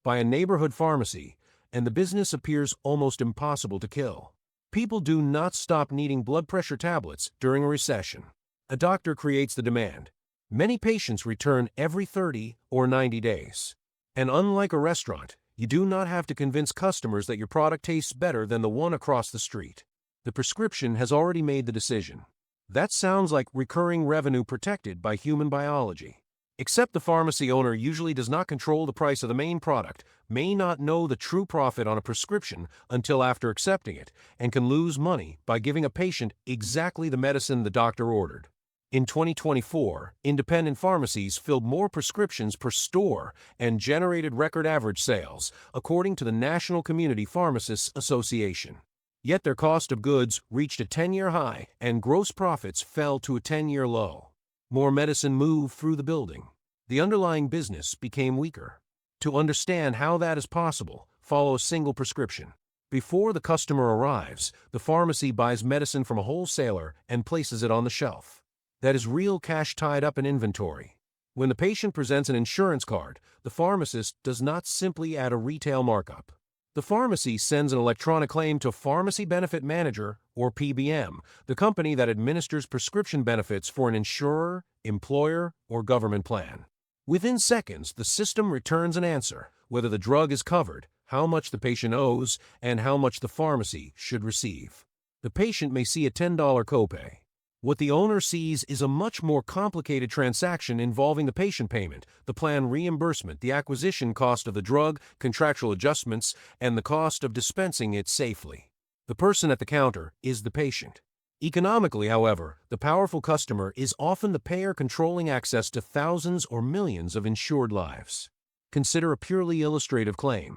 by a neighborhood pharmacy, and the business appears almost impossible to kill. People do not stop needing blood pressure tablets during a recession. A doctor creates the demand. Many patients return every 30 or 90 days. And unlike a restaurant, you do not have to convince customers that your product tastes better than the one across the street. The prescription has already made the decision. That sounds like recurring revenue protected by human biology. Except the pharmacy owner usually does not control the price of the main product, may not know the true profit on a prescription until after accepting it, and can lose money by giving a patient exactly the medicine the doctor ordered. In 2024, independent pharmacies filled more prescriptions per store and generated record average sales, according to the National Community Pharmacists Association. Yet their cost of goods reached a 10-year high and gross profits fell to a 10-year low. More medicine moved through the building. The underlying business became weaker. To understand how that is possible, follow a single prescription. Before the customer arrives, the pharmacy buys medicine from a wholesaler and places it on the shelf. That is real cash tied up in inventory. When the patient presents an insurance card, the pharmacist does not simply add a retail markup. The pharmacy sends an electronic claim to Pharmacy Benefit Manager, or PBM, the company that administers prescription benefits for an insurer, employer, or government plan. Within seconds, the system returns an answer, whether the drug is covered, how much the patient owes, and how much the pharmacy should receive. The patient may see a $10 copay. What the owner sees is a much more complicated transaction involving the patient payment, the plan reimbursement, the acquisition cost of the drug, contractual adjustments, and the cost of dispensing it safely. The person at the counter is the patient. Economically, however, the powerful customer is often the payer controlling access to thousands or millions of insured lives. Consider a purely illustrative claim.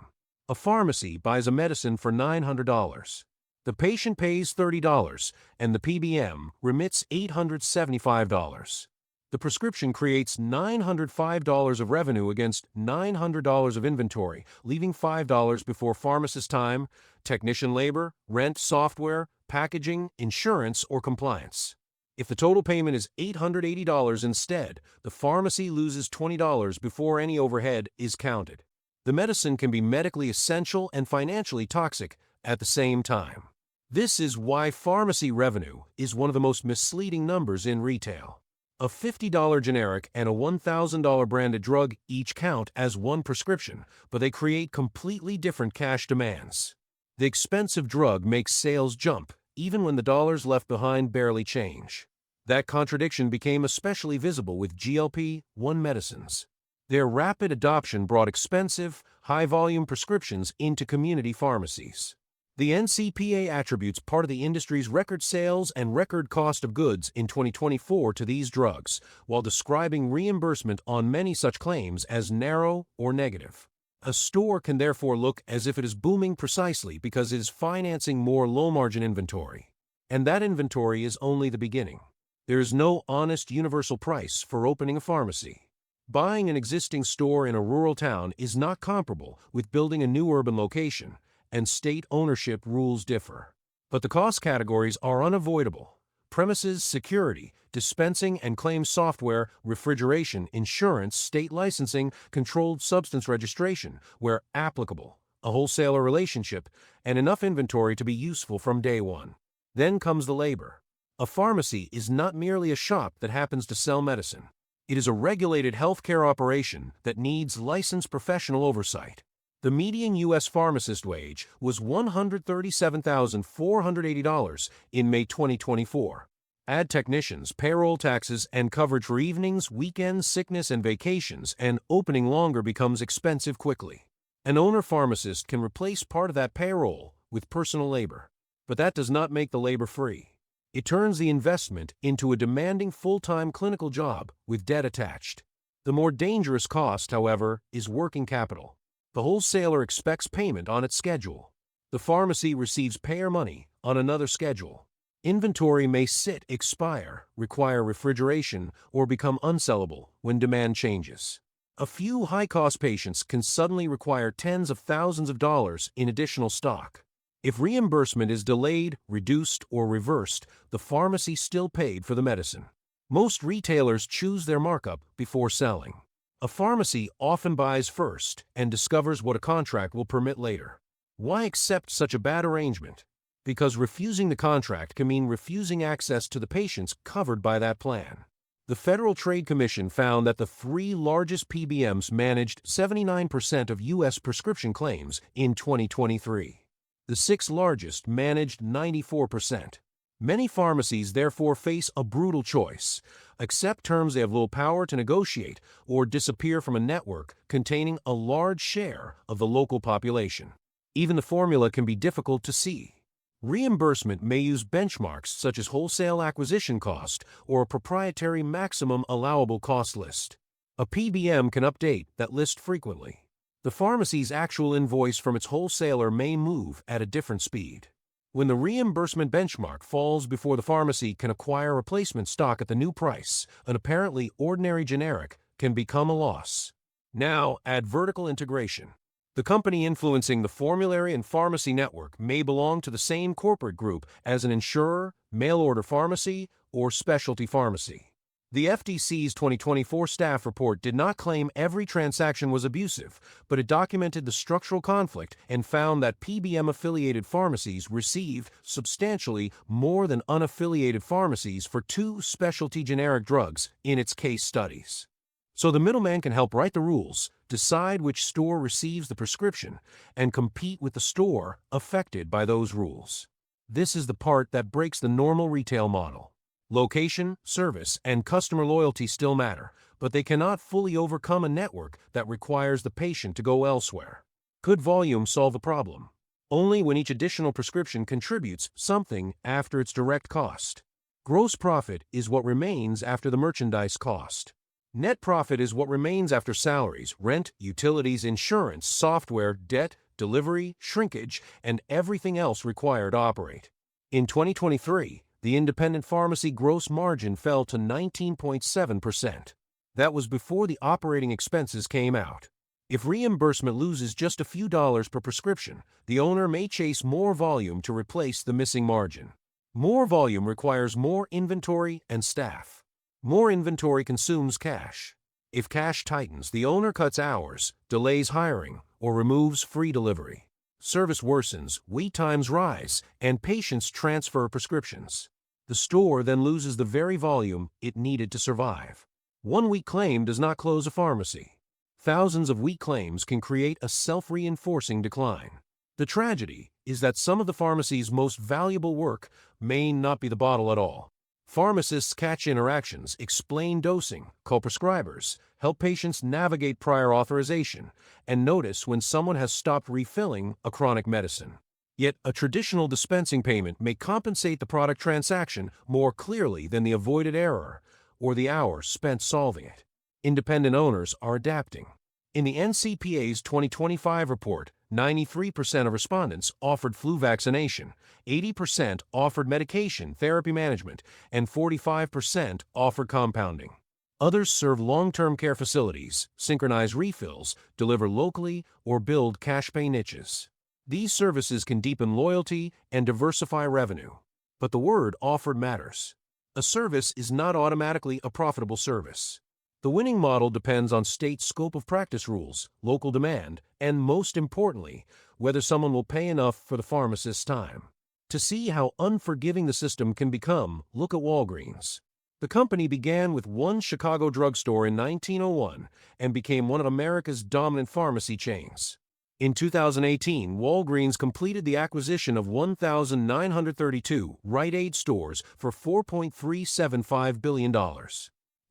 A pharmacy buys a medicine for $900. The patient pays $30, and the PBM remits $875. The prescription creates $905 of revenue against $900 of inventory, leaving $5 before pharmacist time, technician labor, rent, software, packaging, insurance, or compliance. If the total payment is $880 instead, the pharmacy loses $20 before any overhead is counted. The medicine can be medically essential and financially toxic at the same time. This is why pharmacy revenue is one of the most misleading numbers in retail. A $50 generic and a $1,000 branded drug each count as one prescription, but they create completely different cash demands. The expensive drug makes sales jump, even when the dollars left behind barely change. That contradiction became especially visible with GLP-1 medicines. Their rapid adoption brought expensive, high-volume prescriptions into community pharmacies. The NCPA attributes part of the industry's record sales and record cost of goods in 2024 to these drugs, while describing reimbursement on many such claims as narrow or negative. A store can therefore look as if it is booming precisely because it is financing more low-margin inventory. And that inventory is only the beginning. There is no honest universal price for opening a pharmacy. Buying an existing store in a rural town is not comparable with building a new urban location, and state ownership rules differ. But the cost categories are unavoidable. Premises, security, dispensing and claim software, refrigeration, insurance, state licensing, controlled substance registration, where applicable, a wholesaler relationship, and enough inventory to be useful from day one. Then comes the labor. A pharmacy is not merely a shop that happens to sell medicine. It is a regulated healthcare operation that needs licensed professional oversight. The median U.S. pharmacist wage was $137,480 in May 2024. Add technicians, payroll taxes, and coverage for evenings, weekends, sickness, and vacations, and opening longer becomes expensive quickly. An owner pharmacist can replace part of that payroll with personal labor, but that does not make the labor free. It turns the investment into a demanding full-time clinical job with debt attached. The more dangerous cost, however, is working capital. The wholesaler expects payment on its schedule. The pharmacy receives payer money on another schedule. Inventory may sit, expire, require refrigeration, or become unsellable when demand changes. A few high-cost patients can suddenly require tens of thousands of dollars in additional stock. If reimbursement is delayed, reduced, or reversed, the pharmacy still paid for the medicine. Most retailers choose their markup before selling. A pharmacy often buys first and discovers what a contract will permit later. Why accept such a bad arrangement? Because refusing the contract can mean refusing access to the patients covered by that plan. The Federal Trade Commission found that the three largest PBMs managed 79% of U.S. prescription claims in 2023. The six largest managed 94%. Many pharmacies therefore face a brutal choice: accept terms they have little power to negotiate, or disappear from a network containing a large share of the local population. Even the formula can be difficult to see. Reimbursement may use benchmarks such as wholesale acquisition cost or a proprietary maximum allowable cost list. A PBM can update that list frequently. The pharmacy's actual invoice from its wholesaler may move at a different speed. When the reimbursement benchmark falls before the pharmacy can acquire replacement stock at the new price, an apparently ordinary generic can become a loss. Now add vertical integration. The company influencing the formulary and pharmacy network may belong to the same corporate group as an insurer, mail-order pharmacy, or specialty pharmacy. The FTC's 2024 staff report did not claim every transaction was abusive, but it documented the structural conflict and found that PBM-affiliated pharmacies received substantially more than unaffiliated pharmacies for two specialty generic drugs in its case studies. So the middleman can help write the rules, decide which store receives the prescription, and compete with the store affected by those rules. This is the part that breaks the normal retail model. Location, service, and customer loyalty still matter, but they cannot fully overcome a network that requires the patient to go elsewhere. Could volume solve the problem? Only when each additional prescription contributes something after its direct cost. Gross profit is what remains after the merchandise cost. Net profit is what remains after salaries, rent, utilities, insurance, software, debt, delivery, shrinkage, and everything else required to operate. In 2023, the independent pharmacy gross margin fell to 19.7%. That was before the operating expenses came out. If reimbursement loses just a few dollars per prescription, the owner may chase more volume to replace the missing margin. More volume requires more inventory and staff. More inventory consumes cash. If cash tightens, the owner cuts hours, delays hiring, or removes free delivery. Service worsens, wait times rise, and patients transfer prescriptions. The store then loses the very volume it needed to survive. One weak claim does not close a pharmacy. Thousands of weak claims can create a self-reinforcing decline. The tragedy is that some of the pharmacy's most valuable work may not be the bottle at all. Pharmacists catch interactions, explain dosing, call prescribers, help patients navigate prior authorization, and notice when someone has stopped refilling a chronic medicine. Yet a traditional dispensing payment may compensate the product transaction more clearly than the avoided error or the hours spent solving it. Independent owners are adapting. In the NCPA's 2025 report, 93% of respondents offered flu vaccination, 80% offered medication therapy management, and 45% offered compounding. Others serve long-term care facilities, synchronize refills, deliver locally, or build cash-pay niches. These services can deepen loyalty and diversify revenue. But the word offered matters. A service is not automatically a profitable service. The winning model depends on state scope of practice rules, local demand, and most importantly, whether someone will pay enough for the pharmacist's time. To see how unforgiving the system can become, look at Walgreens. The company began with one Chicago drugstore in 1901 and became one of America's dominant pharmacy chains. In 2018, Walgreens completed the acquisition of 1,932 Rite Aid stores for $4.375 billion.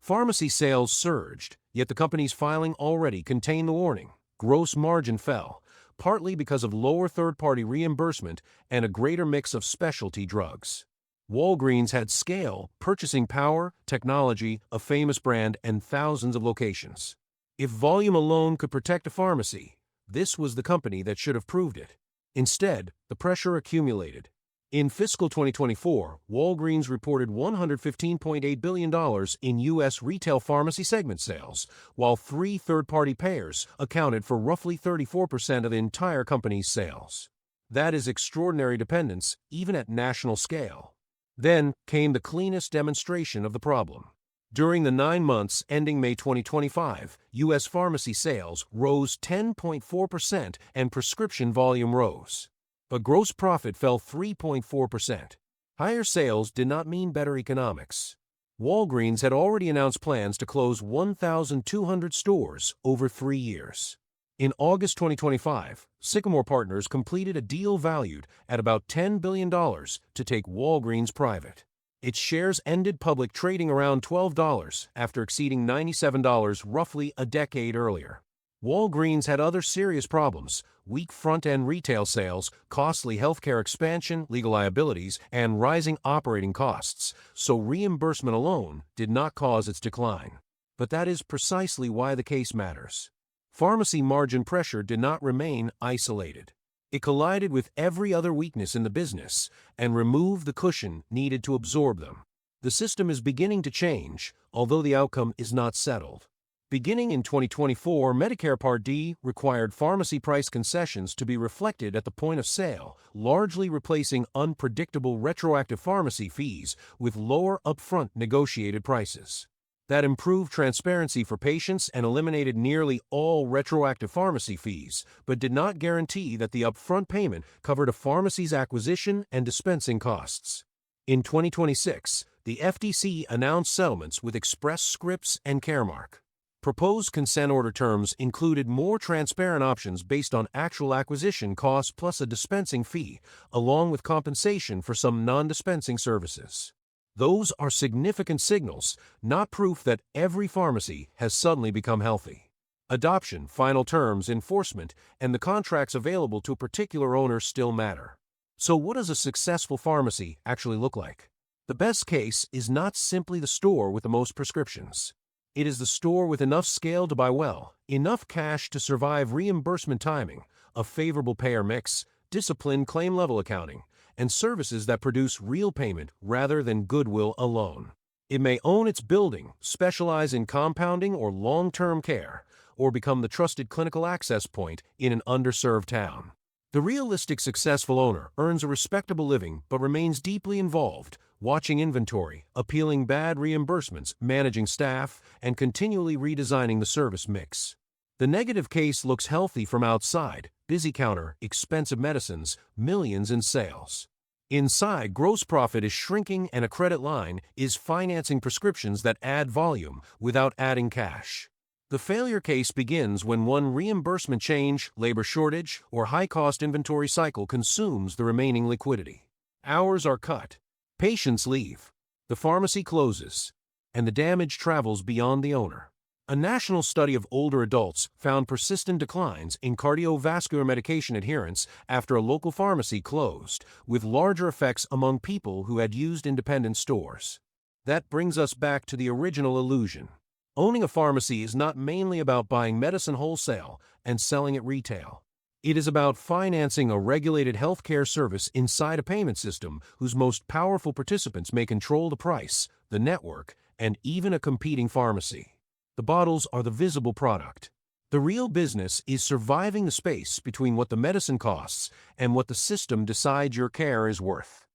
Pharmacy sales surged, yet the company's filing already contained the warning: gross margin fell, partly because of lower third-party reimbursement and a greater mix of specialty drugs. Walgreens had scale, purchasing power, technology, a famous brand, and thousands of locations. If volume alone could protect a pharmacy, this was the company that should have proved it. Instead, the pressure accumulated. In fiscal 2024, Walgreens reported $115.8 billion in U.S. retail pharmacy segment sales, while three third-party payers accounted for roughly 34% of the entire company's sales. That is extraordinary dependence, even at national scale. Then came the cleanest demonstration of the problem. During the 9 months ending May 2025, U.S. pharmacy sales rose 10.4% and prescription volume rose. But gross profit fell 3.4%. Higher sales did not mean better economics. Walgreens had already announced plans to close 1,200 stores over 3 years. In August 2025, Sycamore Partners completed a deal valued at about $10 billion to take Walgreens private. Its shares ended public trading around $12 after exceeding $97 roughly a decade earlier. Walgreens had other serious problems: weak front-end retail sales, costly healthcare expansion, legal liabilities, and rising operating costs, so reimbursement alone did not cause its decline. But that is precisely why the case matters. Pharmacy margin pressure did not remain isolated. It collided with every other weakness in the business and removed the cushion needed to absorb them. The system is beginning to change, although the outcome is not settled. Beginning in 2024, Medicare Part D required pharmacy price concessions to be reflected at the point of sale, largely replacing unpredictable retroactive pharmacy fees with lower upfront negotiated prices. That improved transparency for patients and eliminated nearly all retroactive pharmacy fees, but did not guarantee that the upfront payment covered a pharmacy's acquisition and dispensing costs. In 2026, the FTC announced settlements with Express Scripts and Caremark. Proposed consent order terms included more transparent options based on actual acquisition costs plus a dispensing fee, along with compensation for some non-dispensing services. Those are significant signals, not proof that every pharmacy has suddenly become healthy. Adoption, final terms, enforcement, and the contracts available to a particular owner still matter. So what does a successful pharmacy actually look like? The best case is not simply the store with the most prescriptions. It is the store with enough scale to buy well, enough cash to survive reimbursement timing, a favorable payer mix, disciplined claim-level accounting, and services that produce real payment rather than goodwill alone. It may own its building, specialize in compounding or long-term care, or become the trusted clinical access point in an underserved town. The realistic successful owner earns a respectable living but remains deeply involved, watching inventory, appealing bad reimbursements, managing staff, and continually redesigning the service mix. The negative case looks healthy from outside: busy counter, expensive medicines, millions in sales. Inside, gross profit is shrinking and a credit line is financing prescriptions that add volume without adding cash. The failure case begins when one reimbursement change, labor shortage, or high-cost inventory cycle consumes the remaining liquidity. Hours are cut. Patients leave. The pharmacy closes. And the damage travels beyond the owner. A national study of older adults found persistent declines in cardiovascular medication adherence after a local pharmacy closed, with larger effects among people who had used independent stores. That brings us back to the original illusion. Owning a pharmacy is not mainly about buying medicine wholesale and selling at retail. It is about financing a regulated healthcare service inside a payment system whose most powerful participants may control the price, the network, and even a competing pharmacy. The bottles are the visible product. The real business is surviving the space between what the medicine costs and what the system decides your care is worth.